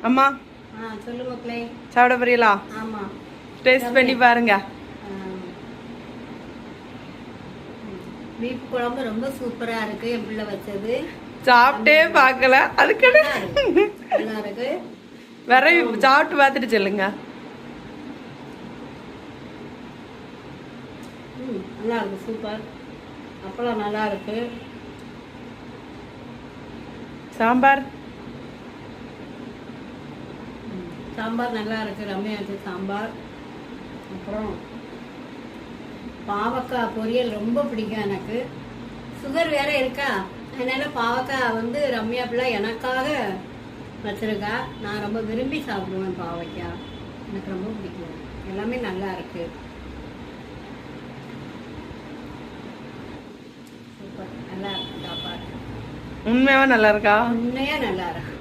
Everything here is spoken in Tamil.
அம்மா சொல்லு மக்களே, சாப்பிட போறீங்களா? ஆமா, டேஸ்ட் பண்ணி பாருங்க. பீஃப் குழம்பு ரொம்ப சூப்பரா இருக்கு. என் பிள்ளை வச்சது சாப்பிட்டே பார்க்கல, அதுக்கு நல்லா இருக்கு. வேற சாப்பிட்டு பார்த்துட்டு சொல்லுங்க. நல்லா இருக்கு, சூப்பர். அப்பளம் நல்லா இருக்கு. சாம்பார் சாம்பார் நல்லா இருக்கு. ரம்யா வச்ச சாம்பார். அப்புறம் பாவக்காய் பொரியல் ரொம்ப பிடிக்கும் எனக்கு. சுகர் வேற இருக்கா, அதனால பாவக்காய் வந்து ரம்யா பிள்ளை எனக்காக வச்சிருக்கா. நான் ரொம்ப விரும்பி சாப்பிடுவேன் பாவக்காய், எனக்கு ரொம்ப பிடிக்கும். எல்லாமே நல்லா இருக்கு, சூப்பர், நல்லா இருக்கு சாப்பாடு. உண்மையாவே நல்லா இருக்கா? உண்மையா நல்லா இருக்கு.